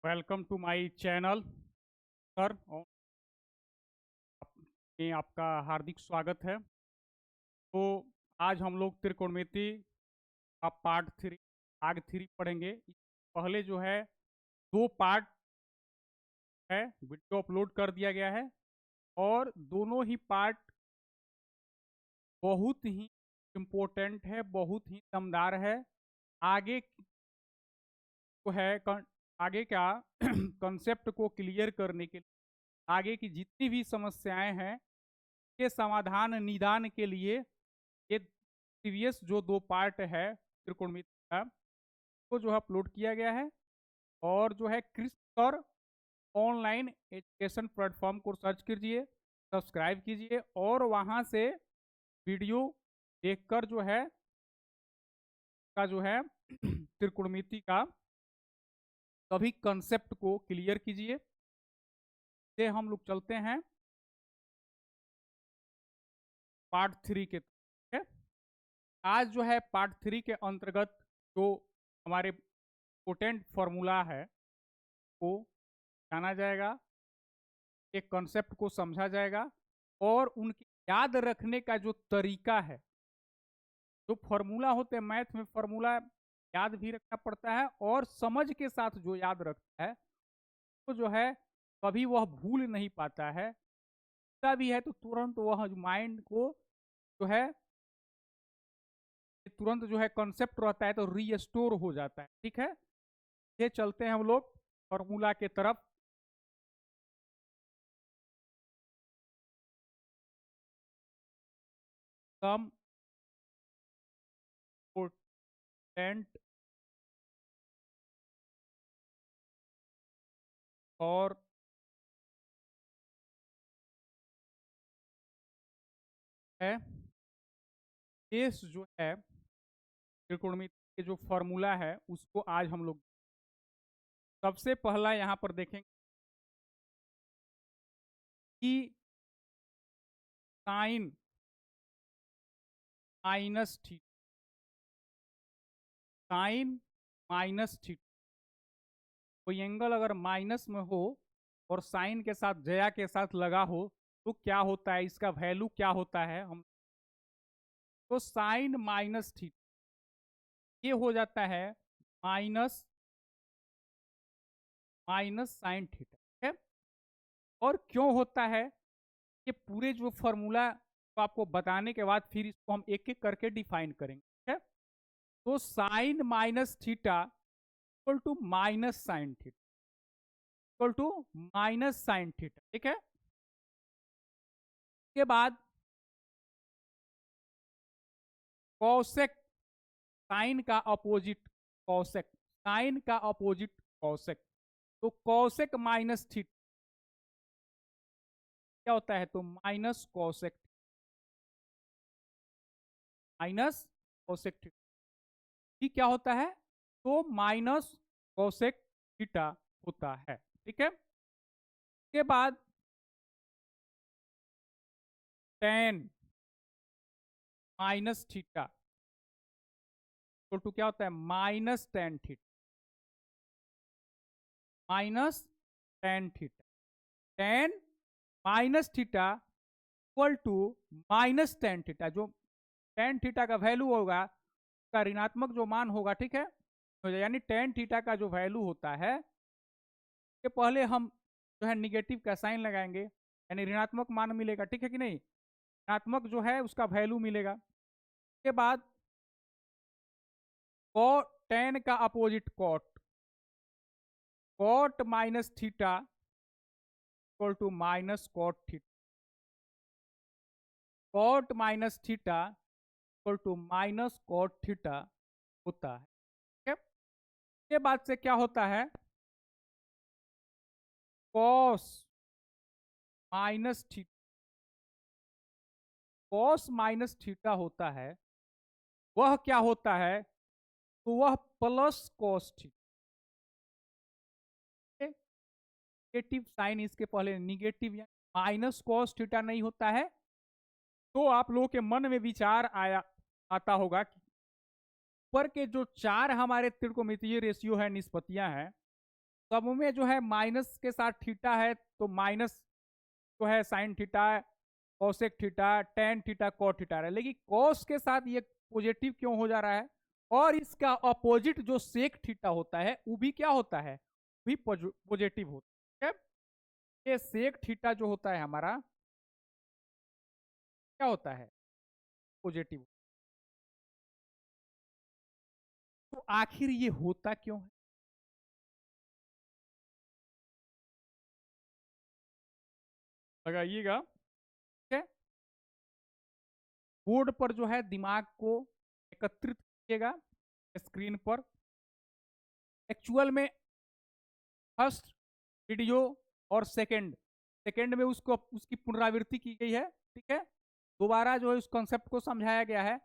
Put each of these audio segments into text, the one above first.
Welcome to my channel sir. और में आपका हार्दिक स्वागत है। तो आज हम लोग त्रिकोणमिति का पार्ट थ्री भाग थ्री पढ़ेंगे। पहले जो है दो पार्ट है, वीडियो अपलोड कर दिया गया है और दोनों ही पार्ट बहुत ही इम्पोर्टेंट है, बहुत ही दमदार है। आगे को है आगे का कंसेप्ट को क्लियर करने के लिए, आगे की जितनी भी समस्याएं हैं के समाधान निदान के लिए ये प्रीवियस जो दो पार्ट है त्रिकोणमिति का वो जो है अपलोड किया गया है। और जो है Chris sir online education platform को सर्च कीजिए, सब्सक्राइब कीजिए और वहां से वीडियो देखकर जो है त्रिकोणमिति का सभी कंसेप्ट को क्लियर कीजिए। से हम लोग चलते हैं पार्ट थ्री के है। आज जो है पार्ट थ्री के अंतर्गत जो हमारे पोटेंट फॉर्मूला है को जाना जाएगा, एक कंसेप्ट को समझा जाएगा और उनके याद रखने का जो तरीका है। जो फॉर्मूला होते हैं मैथ में, फॉर्मूला याद भी रखना पड़ता है और समझ के साथ जो याद रखता है तो जो है कभी वह भूल नहीं पाता है। भी है तो तुरंत वह माइंड को जो है तुरंत जो है कॉन्सेप्ट रहता है तो रीस्टोर हो जाता है। ठीक है, ये चलते हैं हम लोग फॉर्मूला के तरफ। सम पोटेंट और है केस जो है त्रिकोणमिति के जो फॉर्मूला है उसको आज हम लोग सबसे पहला यहां पर देखेंगे कि sine minus theta, sine minus theta कोई एंगल अगर माइनस में हो और साइन के साथ जया के साथ लगा हो तो क्या होता है, इसका वैल्यू क्या होता है। हम तो साइन माइनस थीटा ये हो जाता है माइनस माइनस साइन थीटा। ठीक है, और क्यों होता है ये पूरे जो फॉर्मूला को आपको बताने के बाद फिर इसको हम एक एक करके डिफाइन करेंगे। ठीक है, तो sine minus theta equal to minus sine theta equal to minus sine theta. ठीक है, के बाद कॉसेक, साइन का अपोजिट कॉसेक, साइन का अपोजिट कॉसेक, तो कॉसेक माइनस थीटा क्या होता है, तो minus cosec, minus cosec theta ठीक क्या होता है, तो माइनस कॉसेक थीटा होता है। ठीक है, के बाद टेन माइनस थीटा तो क्या होता है, minus tan theta, minus tan theta, tan minus theta equal to minus tan theta. जो टेन थीटा का वैल्यू होगा उसका ऋणात्मक जो मान होगा, ठीक है, तो यानी टेन थीटा का जो वैल्यू होता है कि पहले हम जो है निगेटिव का साइन लगाएंगे यानी ऋणात्मक मान मिलेगा। ठीक है कि नहीं, ऋणात्मक जो है उसका वैल्यू मिलेगा। के बाद कॉट, टेन का opposite cot, cot minus theta equal to minus cot theta, cot minus theta equal to minus cot theta होता है। ठीक है, के बाद से क्या होता है, cos minus theta, cos minus theta होता है, वह क्या होता है, तो वह plus cos theta. Negative sine इसके पहले निगेटिव या माइनस कॉस थीटा नहीं होता है। तो आप लोगों के मन में विचार आया आता होगा कि ऊपर के जो चार हमारे त्रिकोणमितीय रेशियो है, निष्पत्तियां हैं, सब में जो है माइनस के साथ थीटा है, तो माइनस जो है sine theta, cosec theta, tan theta, cot theta है। लेकिन कॉस के साथ ये पॉजिटिव क्यों हो जा रहा है? और इसका अपोजिट जो सेक थीटा होता है वो भी क्या होता है? भी पॉजिटिव होता है। ये सेक थीटा जो होता है हमारा क्या होता है? पॉजिटिव। तो आखिर ये होता क्यों है? लगाइएगा। ठीक है, बोर्ड पर जो है दिमाग को एकत्रित कीजिएगा स्क्रीन पर। एक्चुअल में फर्स्ट वीडियो और सेकंड सेकंड में उसको उसकी पुनरावृत्ति की गई है। ठीक है, दोबारा जो है उस कॉन्सेप्ट को समझाया गया है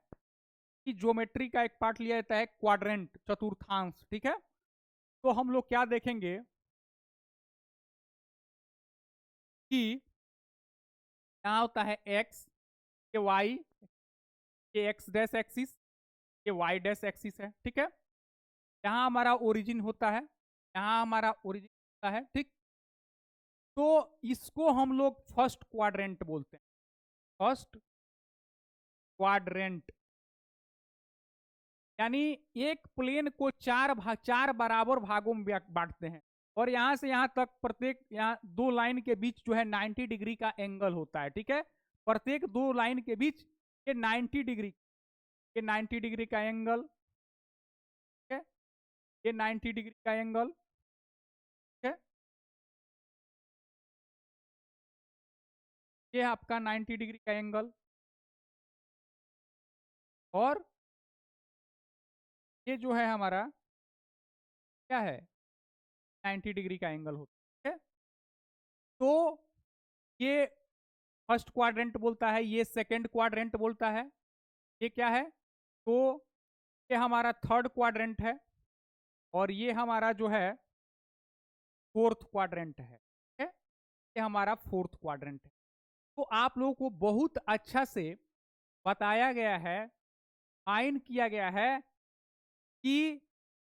कि ज्योमेट्री का एक पार्ट लिया जाता है क्वाड्रेंट, चतुर्थांश। ठीक है, तो हम लोग क्या देखेंगे कि यहाँ होता है एक्स, ये वाई, ये एक्स डैश एक्सिस, ये वाई डैश एक्सिस है। ठीक है, यहाँ हमारा ओरिजिन होता है, यहाँ हमारा ओरिजिन होता है। ठीक, तो इसको हम लोग फर्स्ट क्वाड्रेंट बोलते हैं। फर्स्ट क्वाड्रेंट यानी एक प्लेन को चार बराबर भागों में बांटते हैं, और यहां से यहां तक प्रत्येक यहाँ दो लाइन के बीच जो है 90 डिग्री का एंगल होता है। ठीक है, प्रत्येक दो लाइन के बीच ये 90 डिग्री, ये 90 डिग्री का एंगल। ठीक है, ये 90 डिग्री का एंगल। ठीक है, ये आपका 90 डिग्री का एंगल, और ये जो है हमारा क्या है? 90 डिग्री का एंगल होता है। तो ये फर्स्ट क्वाड्रेंट बोलता है, ये सेकंड क्वाड्रेंट बोलता है। ये क्या है? तो ये हमारा थर्ड क्वाड्रेंट है, और ये हमारा जो है फोर्थ क्वाड्रेंट है। ठीक है, ये हमारा फोर्थ क्वाड्रेंट है। तो आप लोगों को बहुत अच्छा से बताया गया है, फाइन किया गया है कि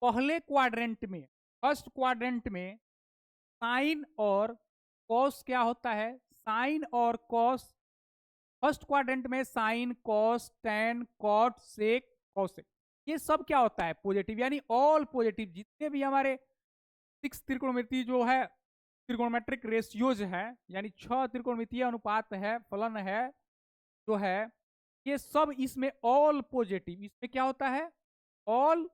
पहले क्वाड्रेंट में, फर्स्ट क्वाड्रेंट में साइन और कॉस क्या होता है? साइन और कॉस। फर्स्ट क्वाड्रेंट में साइन, कॉस, टेन, कॉट, सेक, कॉसेक, ये सब क्या होता है? पॉजिटिव, यानी ऑल पॉजिटिव। जितने भी हमारे सिक्स त्रिकोणमिति जो है, त्रिकोणमेट्रिक रेशियोज है, यानी 6 त्रिकोणमितीय अनुपात है, फलन है जो है, ये सब इसमें ऑल पॉजिटिव। इसमें क्या होता है? All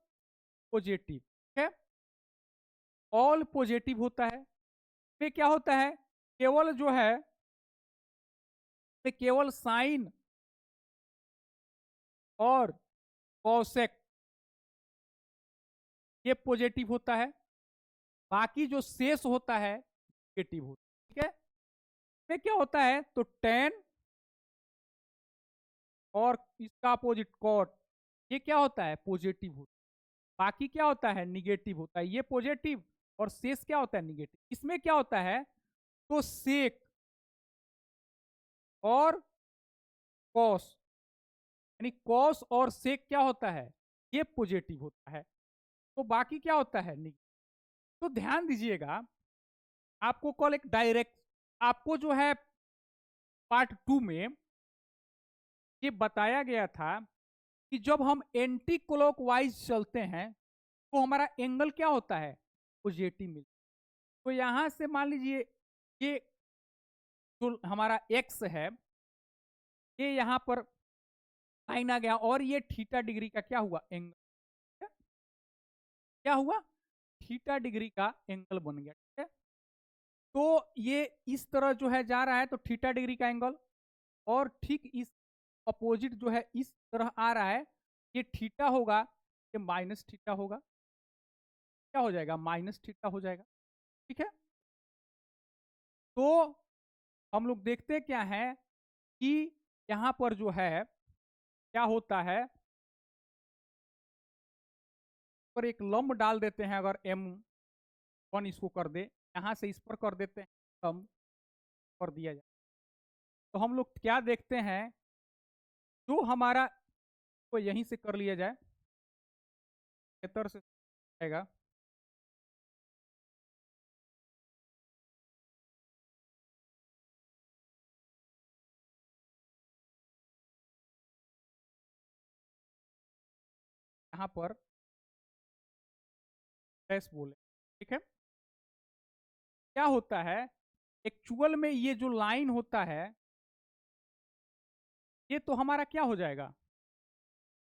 positive. ठीक है, ऑल पॉजिटिव होता है। इसमें क्या होता है? केवल जो है, केवल साइन और कॉसेक ये पॉजिटिव होता है, बाकी जो शेष होता है नेगेटिव होता है। ठीक है, इसमें क्या होता है? तो टेन और इसका अपोजिट कॉट, ये क्या होता है? पॉजिटिव होता है। बाकी क्या होता है? निगेटिव होता है। ये पॉजिटिव और शेष क्या होता है? निगेटिव। इसमें क्या होता है? तो सेक और कॉस, यानी कॉस और सेक क्या होता है? ये पॉजिटिव होता है। तो बाकी क्या होता है? निगेटिव। तो ध्यान दीजिएगा, आपको कल एक डायरेक्ट, आपको जो है पार्ट 2 में ये बताया गया था कि जब हम एंटी क्लॉकवाइज चलते हैं तो हमारा एंगल क्या होता है? पॉजिटिव मिलता है। तो यहां से मान लीजिए ये जो हमारा एक्स है, ये यहां पर साइन आ गया, और ये थीटा डिग्री का क्या हुआ? एंगल। क्या हुआ? थीटा डिग्री का एंगल बन गया। ठीक है, तो ये इस तरह जो है जा रहा है, तो थीटा डिग्री का एंगल, और ठीक इस अपोजिट जो है इस तरह आ रहा है, ये थीटा होगा, ये माइनस थीटा होगा। क्या हो जाएगा? माइनस थीटा हो जाएगा। ठीक है, तो हम लोग देखते क्या है कि यहां पर जो है क्या होता है, पर एक लंब डाल देते हैं, अगर M1 इसको कर दे, यहां से इस पर कर देते हैं, कम कर दिया जाए, तो हम लोग क्या देखते हैं? जो हमारा, तो यहीं से कर लिया जाए, बेहतर से आएगा। यहाँ पर डैश बोले, ठीक है। क्या होता है एक्चुअल में, ये जो लाइन होता है ये तो हमारा क्या हो जाएगा,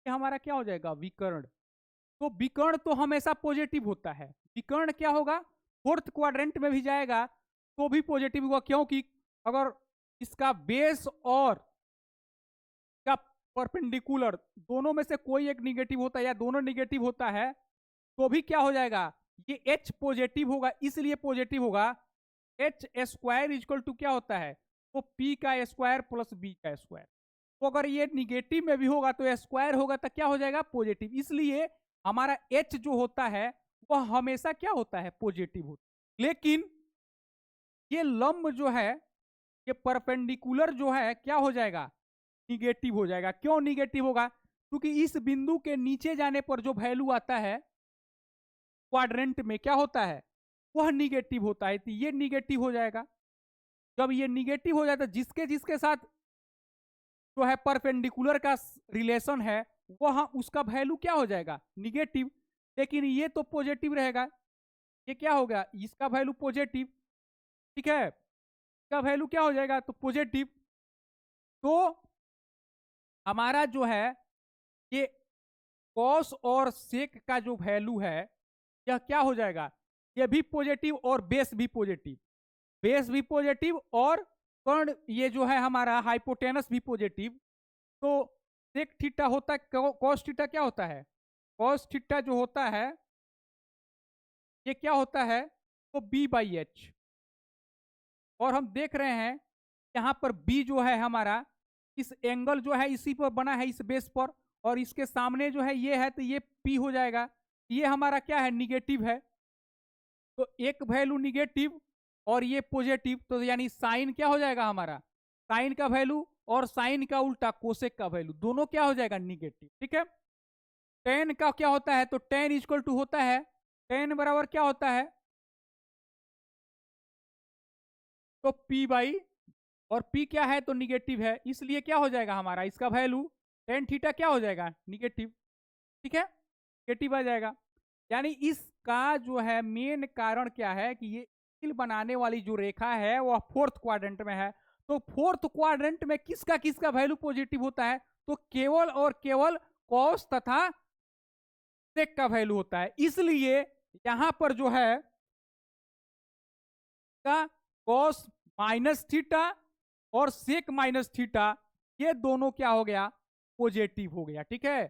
ये हमारा क्या हो जाएगा, विकर्ण। तो विकर्ण तो हमेशा पॉजिटिव होता है, विकर्ण क्या होगा, फोर्थ क्वाड्रेंट में भी जाएगा तो भी पॉजिटिव होगा, क्योंकि अगर इसका बेस और इसका परपेंडिकुलर दोनों में से कोई एक निगेटिव होता है या दोनों निगेटिव होता है तो भी क्या हो जाएगा, ये H पॉजिटिव होगा, इसलिए पॉजिटिव होगा। एच स्क्वायर इक्वल टू क्या होता है, तो P का स्क्वायर प्लस B का स्क्वायर। तो अगर ये निगेटिव में भी होगा तो स्क्वायर होगा तो क्या हो जाएगा, पॉजिटिव। इसलिए हमारा H जो होता है वह हमेशा क्या होता है, पॉजिटिव होता है। लेकिन ये लंब जो है, ये परपेंडिकुलर जो है क्या हो जाएगा, निगेटिव हो जाएगा। क्यों निगेटिव होगा, क्योंकि इस बिंदु के नीचे जाने पर जो वैल्यू आता है क्वाड्रेंट में क्या होता है, वह निगेटिव होता है, तो ये निगेटिव हो जाएगा। जब ये निगेटिव हो जाता है, जिसके जिसके साथ जो है परपेंडिकुलर का रिलेशन है वह उसका वैल्यू क्या हो जाएगा, निगेटिव। लेकिन ये तो पॉजिटिव रहेगा, ये क्या हो गया, इसका वैल्यू पॉजिटिव, ठीक है, इसका वैल्यू क्या हो जाएगा, तो पॉजिटिव। तो हमारा जो है ये कॉस और सेक का जो वैल्यू है यह क्या हो जाएगा, यह भी पॉजिटिव और बेस भी पॉजिटिव, बेस भी पॉजिटिव और कर्ण ये जो है हमारा हाइपोटेनस भी पॉजिटिव। तो सेक थीटा होता है, कॉस थीटा क्या होता है, कॉस थीटा जो होता है ये क्या होता है, तो B/H। और हम देख रहे हैं यहाँ पर B जो है हमारा, इस एंगल जो है इसी पर बना है, इस बेस पर, और इसके सामने जो है ये है तो ये P हो जाएगा। ये हमारा क्या है, निगेटिव है, तो एक वैल्यू निगेटिव और ये पॉजिटिव, तो यानी साइन क्या हो जाएगा हमारा, साइन का वैल्यू और साइन का उल्टा कोसेक का वैल्यू दोनों क्या हो जाएगा, निगेटिव, ठीक है। टेन का क्या होता है, तो टेन इक्वल टू होता है, टेन बराबर क्या होता है, तो P/, और P क्या है, तो निगेटिव है, इसलिए क्या हो जाएगा हमारा, इसका वैल्यू टेन थीटा क्या हो जाएगा, निगेटिव, ठीक है, निगेटिव आ जाएगा। यानी इसका जो है मेन कारण क्या है कि ये तिल बनाने वाली जो रेखा है वह फोर्थ क्वाड्रेंट में है। तो फोर्थ क्वाड्रेंट में किसका किसका वैल्यू पॉजिटिव होता है, तो केवल और केवल कॉस तथा सेक का वैल्यू होता है। इसलिए यहां पर जो है का कॉस माइनस थीटा और सेक माइनस थीटा ये दोनों क्या हो गया, पॉजिटिव हो गया, ठीक है।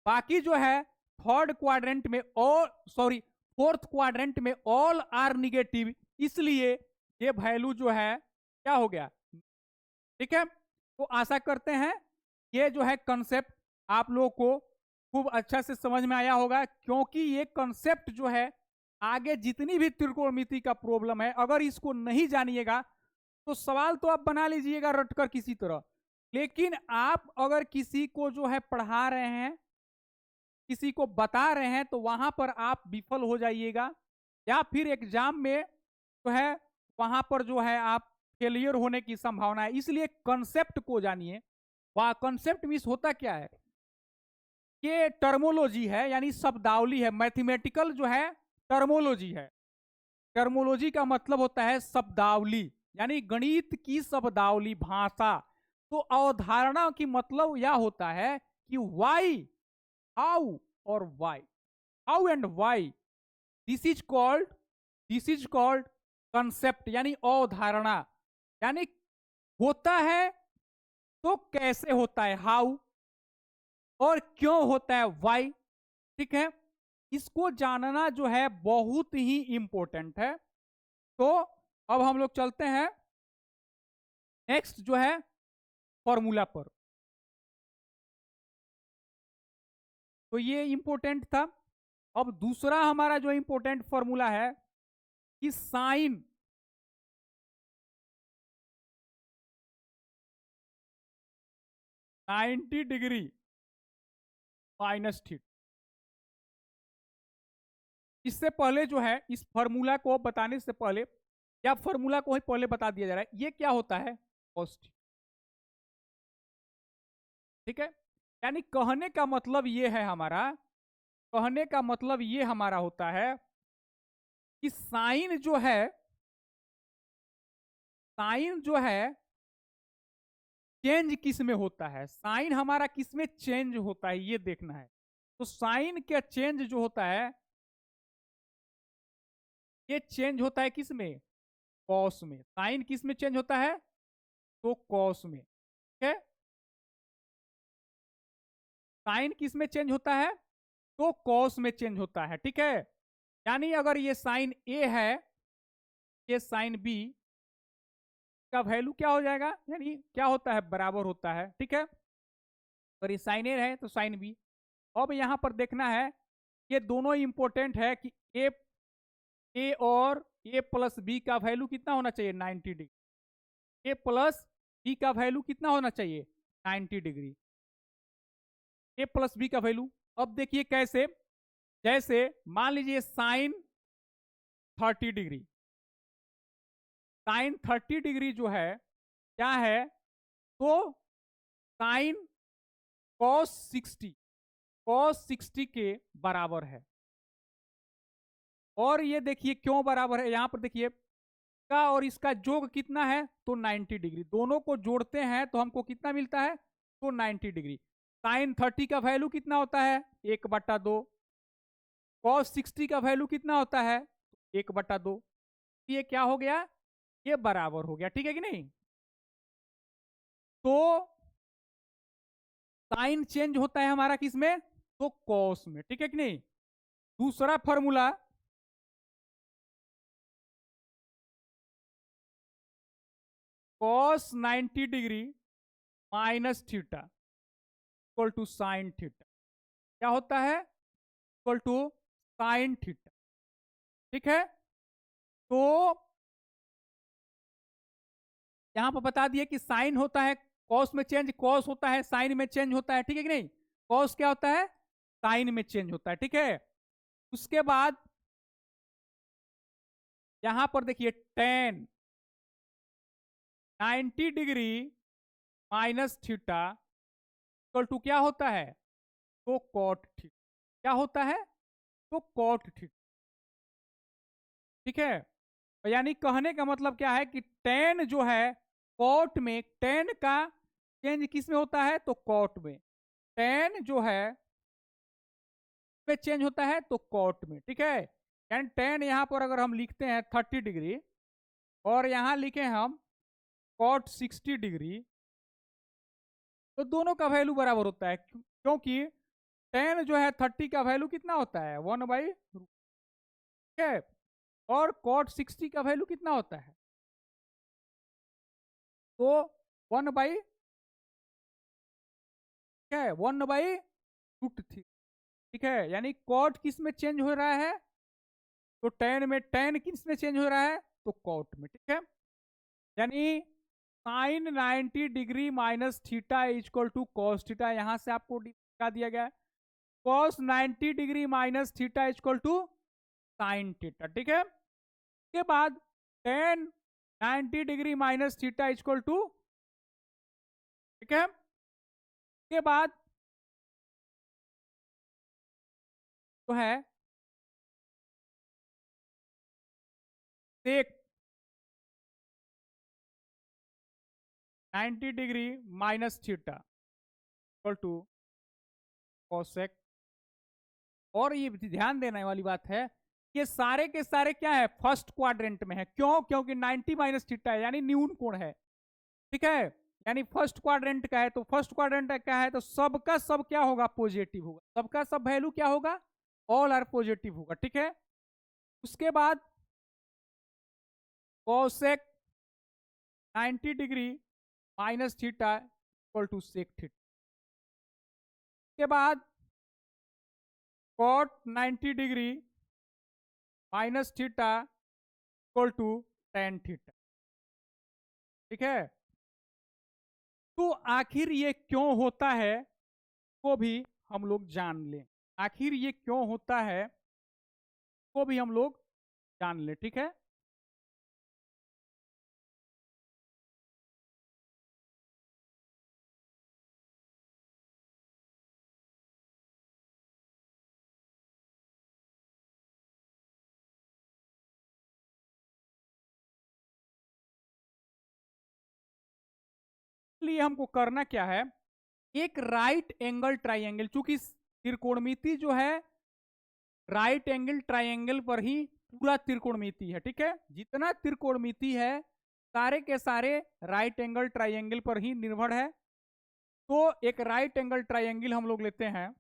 बाकी जो है थर्ड क्वाड्रेंट में ऑल, सॉरी फोर्थ क्वाड्रेंट में ऑल आर निगेटिव, इसलिए ये वैल्यू जो है क्या हो गया, ठीक है। तो आशा करते हैं ये जो है कंसेप्ट आप लोगों को खूब अच्छा से समझ में आया होगा, क्योंकि ये कंसेप्ट जो है आगे जितनी भी त्रिकोणमिति का प्रॉब्लम है अगर इसको नहीं जानिएगा तो सवाल तो आप बना लीजिएगा रटकर किसी तरह, लेकिन आप अगर किसी को जो है पढ़ा रहे हैं, किसी को बता रहे हैं, तो वहां पर आप विफल हो जाइएगा या फिर एग्जाम में जो है वहां पर जो है आप फेलियर होने की संभावना है। इसलिए कंसेप्ट को जानिए। वह कंसेप्ट मीन्स होता क्या है, ये टर्मोलॉजी है, यानी शब्दावली है, मैथमेटिकल जो है टर्मोलॉजी है। टर्मोलॉजी का मतलब होता है शब्दावली, यानी गणित की शब्दावली, भाषा। तो अवधारणा की मतलब यह होता है कि वाई, हाउ और why, how and why, this is called concept, यानी अवधारणा। यानी होता है तो कैसे होता है, हाउ, और क्यों होता है, वाई, ठीक है। इसको जानना जो है बहुत ही इंपॉर्टेंट है। तो अब हम लोग चलते हैं नेक्स्ट जो है फॉर्मूला पर। तो ये इंपॉर्टेंट था। अब दूसरा हमारा जो इंपॉर्टेंट फॉर्मूला है कि साइन 90 डिग्री माइनस थीटा। इससे पहले जो है इस फॉर्मूला को बताने से पहले, या फॉर्मूला को ही पहले बता दिया जा रहा है, ये क्या होता है, कॉस्ट, ठीक है। यानी कहने का मतलब ये है हमारा कहने का मतलब ये हमारा होता है कि साइन जो है चेंज किस में होता है, साइन हमारा किस में चेंज होता है ये देखना है। तो साइन का चेंज जो होता है ये चेंज होता है किस में, कॉस में। साइन किस में चेंज होता है, तो कॉस में। ठीक है, साइन किस में चेंज होता है, तो कॉस में चेंज होता है। ठीक है, यानी अगर ये साइन ए है, ये साइन बी का वैल्यू क्या हो जाएगा, यानी क्या होता है, बराबर होता है। ठीक है, अगर ये साइन ए है तो साइन बी। अब यहां पर देखना है, ये दोनों इंपॉर्टेंट है कि ए और ए प्लस बी का वैल्यू कितना होना चाहिए, 90 डिग्री। ए प्लस बी का वैल्यू कितना होना चाहिए, 90 डिग्री। ए प्लस बी का वैल्यू, अब देखिए कैसे, जैसे मान लीजिए साइन 30 डिग्री, साइन 30 डिग्री जो है क्या है, तो साइन कॉस 60 के बराबर है। और ये देखिए क्यों बराबर है, यहां पर देखिए का और इसका योग कितना है, तो 90 डिग्री। दोनों को जोड़ते हैं तो हमको कितना मिलता है, तो 90 डिग्री। साइन 30 का वैल्यू कितना होता है, 1/2। कॉस 60 का वैल्यू कितना होता है, 1/2। ये क्या हो गया, ये बराबर हो गया। ठीक है कि नहीं, तो साइन चेंज होता है हमारा किस में, तो कॉस में। ठीक है कि नहीं। दूसरा formula, cos 90 degree minus theta equal to sine theta, क्या होता है, इक्वल टू साइन थीटा। ठीक है, तो यहां पर बता दिए कि साइन होता है कॉस में चेंज, कॉस होता है साइन में चेंज होता है। ठीक है कि नहीं, कॉस क्या होता है, साइन में चेंज होता है। ठीक है, उसके बाद यहां पर देखिए tan 90 degree minus theta equal to क्या होता है, तो कॉट थीटा। क्या होता है, तो कॉट थीटा। ठीक है, यानी कहने का मतलब क्या है कि टेन जो है कॉट में, टेन का चेंज किस में होता है, तो कॉट में। टेन जो है में चेंज होता है तो कॉट में। ठीक है, यानी टेन यहां पर अगर हम लिखते हैं 30 डिग्री और यहां लिखे हम कॉट 60 डिग्री, तो दोनों का वैल्यू बराबर होता है, क्योंकि टेन जो है 30 का वैल्यू कितना होता है, 1/√। ठीक है, और कॉट 60 का वैल्यू कितना होता है, तो 1/, ठीक है, 1/√3। ठीक है, यानी कॉट किस में चेंज हो रहा है, तो टेन में, टेन किस में चेंज हो रहा है, तो कॉट में। ठीक है, यानी sine 90 degree minus theta equal to cos theta, यहां से आपको क्या दिया गया है, cos 90 degree minus theta equal to sine theta. ठीक है, उसके बाद tan 90 degree minus theta equal to, ठीक है, उसके बाद तो है sec 90 degree minus theta equal to cosec. और ये ध्यान देने वाली बात है, ये सारे के सारे क्या है, फर्स्ट क्वाड्रेंट में है। क्यों, क्योंकि 90 माइनस थीटा है यानी न्यून कोण है। ठीक है, यानी फर्स्ट क्वाड्रेंट का है, तो फर्स्ट क्वाड्रेंट का है तो सबका सब क्या होगा, पॉजिटिव होगा। सबका सब वैल्यू क्या होगा, ऑल आर पॉजिटिव होगा। ठीक है, उसके बाद cosec 90 degree minus theta equal to sec theta. के बाद cot 90 degree minus theta equal to tan theta. ठीक है, तो आखिर ये क्यों होता है को भी हम लोग जान लें, आखिर ये क्यों होता है को भी हम लोग जान लें। ठीक है, लिए हमको करना क्या है, एक राइट एंगल ट्राइंगल, चूंकि त्रिकोणमिति जो है राइट एंगल ट्राइंगल पर ही पूरा त्रिकोणमिति है, ठीक है, जितना त्रिकोणमिति है सारे के सारे राइट एंगल ट्राइंगल पर ही निर्भर है। तो एक राइट एंगल ट्राइंगल हम लोग लेते हैं,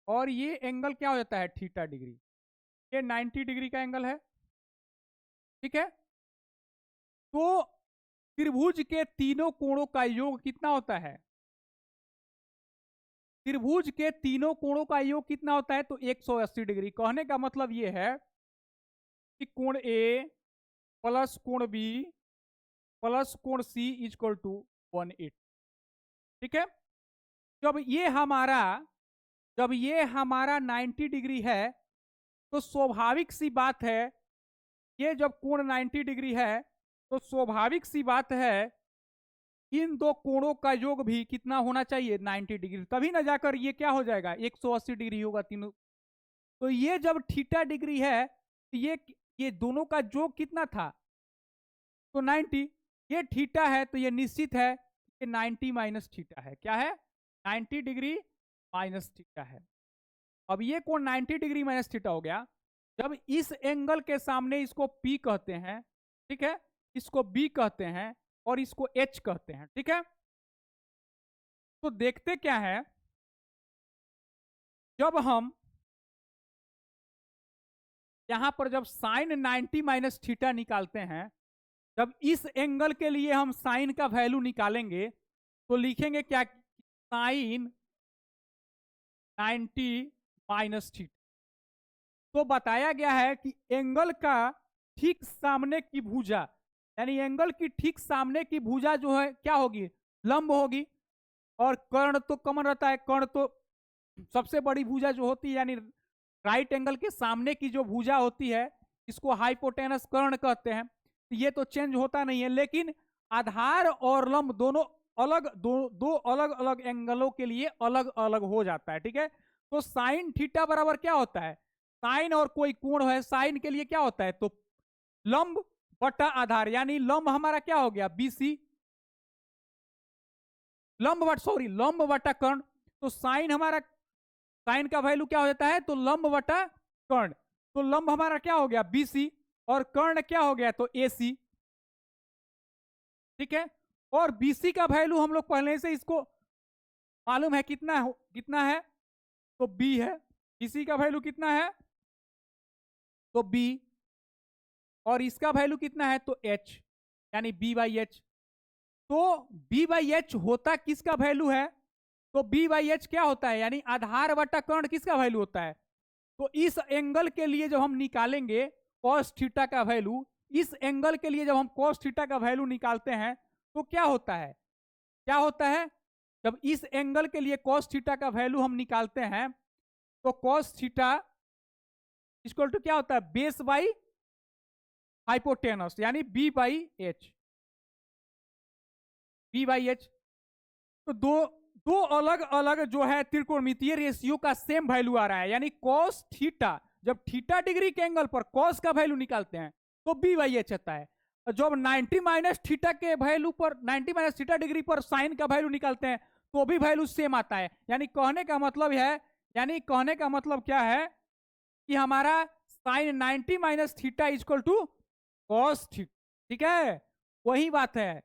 और ये एंगल क्या हो जाता है, थीटा डिग्री। ये 90 डिग्री का एंगल है, ठीक है। तो त्रिभुज के तीनों कोणों का योग कितना होता है, त्रिभुज के तीनों कोणों का योग कितना होता है, तो 180 डिग्री। कहने का मतलब ये है कि कोण ए प्लस कोण बी प्लस कोण सी इक्वल टू 180, ठीक है। जब ये हमारा 90 डिग्री है, तो स्वाभाविक सी बात है, ये जब कोण 90 डिग्री है तो स्वाभाविक सी बात है इन दो कोणों का योग भी कितना होना चाहिए, 90 डिग्री, तभी ना जाकर ये क्या हो जाएगा, 180 डिग्री होगा तीनों। तो ये जब थीटा डिग्री है तो ये दोनों का योग कितना था, तो 90। ये थीटा है तो ये निश्चित है कि 90 माइनस थीटा है, क्या है, 90 डिग्री माइनस थीटा है। अब ये कोण 90 डिग्री माइनस थीटा हो गया। जब इस एंगल के सामने इसको P कहते हैं, ठीक है, इसको B कहते हैं और इसको H कहते हैं, ठीक है। तो देखते क्या है, जब हम यहां पर जब साइन 90 माइनस थीटा निकालते हैं, जब इस एंगल के लिए हम साइन का वैल्यू निकालेंगे तो लिखेंगे क्या, साइन 90 माइनस थीटा। तो बताया गया है कि एंगल का ठीक सामने की भुजा, यानी एंगल की ठीक सामने की भुजा जो है क्या होगी, लंब होगी, और कर्ण तो कॉमन रहता है, कर्ण तो सबसे बड़ी भुजा जो होती है, यानी राइट एंगल के सामने की जो भुजा होती है इसको हाइपोटेनस कर्ण कहते हैं। ये तो चेंज होता नहीं है, लेकिन आधार और लंब दोनों अलग, दो अलग अलग एंगलों के लिए अलग अलग हो जाता है, ठीक है। तो साइन थीटा बराबर क्या होता है, साइन और कोई कोण है, साइन के लिए क्या होता है, तो लंब बटा आधार, यानी लंब हमारा क्या हो गया, बीसी, लंब बटा कर्ण। तो साइन हमारा, साइन का वैल्यू क्या हो जाता है, तो लंब बटा कर्ण। तो लंब हमारा क्या हो गया, बीसी, और कर्ण क्या हो गया, तो एसी, ठीक है। और बीसी का वैल्यू हम लोग पहले से इसको मालूम है कितना है, तो बी है। बीसी का वैल्यू कितना है, तो बी, और इसका वैल्यू कितना है, तो एच, यानी बी बाई एच। तो बी बाई एच होता किसका वैल्यू है, तो बी बाई एच क्या होता है, यानी आधार बटा कर्ण किसका वैल्यू होता है। तो इस एंगल के लिए जब हम निकालेंगे कॉस थीटा का वैल्यू, इस एंगल के लिए जब हम कॉस थीटा का वैल्यू निकालते हैं तो क्या होता है, क्या होता है, जब इस एंगल के लिए कॉस थीटा का वैल्यू हम निकालते हैं तो कॉस थीटा इक्वल टू क्या होता है, बेस बाई हाइपोटेनस, यानी B by H, B by H. तो दो अलग अलग जो है त्रिकोणमितीय रेशियो का सेम वैल्यू आ रहा है, यानी कॉस थीटा, जब थीटा डिग्री के एंगल पर कॉस का वैल्यू निकालते हैं तो बी बाई एच आता है। जब 90 माइनस थीटा के वैल्यू पर, 90 माइनस थीटा डिग्री पर साइन का वैल्यू निकालते हैं तो भी वैल्यू सेम आता है। यानी कहने का मतलब है, यानी कहने का मतलब क्या है कि हमारा sine 90 minus theta equal to cos theta, ठीक है, वही बात है,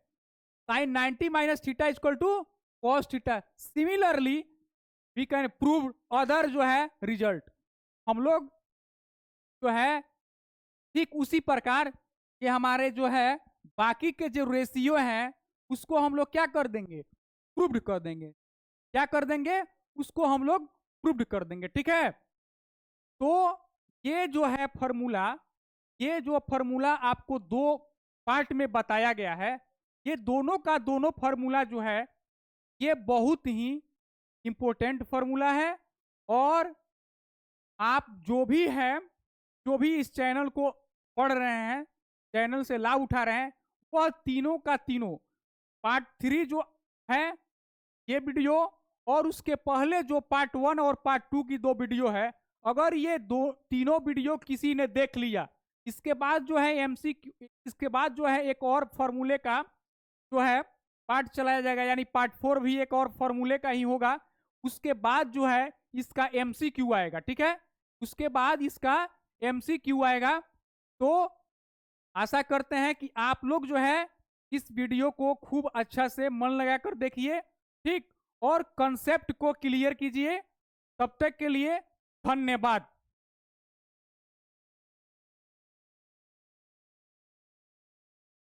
sine 90 minus theta equal to cos theta. Similarly we can prove other जो है रिजल्ट, हम लोग जो है ठीक उसी प्रकार के हमारे जो है बाकी के जो रेशियो हैं उसको हम लोग क्या कर देंगे, प्रूव्ड कर देंगे, क्या कर देंगे, उसको हम लोग प्रूव्ड कर देंगे, ठीक है। तो ये जो है फॉर्मूला, ये जो फॉर्मूला आपको दो पार्ट में बताया गया है, ये दोनों का दोनों फॉर्मूला जो है ये बहुत ही इंपॉर्टेंट फॉर्मूला है, और आप जो भी हैं, जो भी इस चैनल को पढ़ रहे हैं, चैनल से लाभ उठा रहे हैं, वह तीनों का तीनों पार्ट 3 जो है ये वीडियो, और उसके पहले जो पार्ट 1 और पार्ट 2 की दो वीडियो है, अगर ये तीनों वीडियो किसी ने देख लिया, इसके बाद जो है एमसीक्यू, इसके बाद जो है एक और फॉर्मूले का जो है पार्ट चलाया जाएगा, यानी पार्ट 4 भी एक और फॉर्मूले का ही होगा। उसके बाद जो है इसका एमसीक्यू आएगा, ठीक है, उसके बाद इसका एमसीक्यू आएगा। तो आशा करते हैं कि आप लोग जो है इस वीडियो को खूब अच्छा से मन लगाकर देखिए, ठीक, और कंसेप्ट को क्लियर कीजिए। तब तक के लिए धन्यवाद।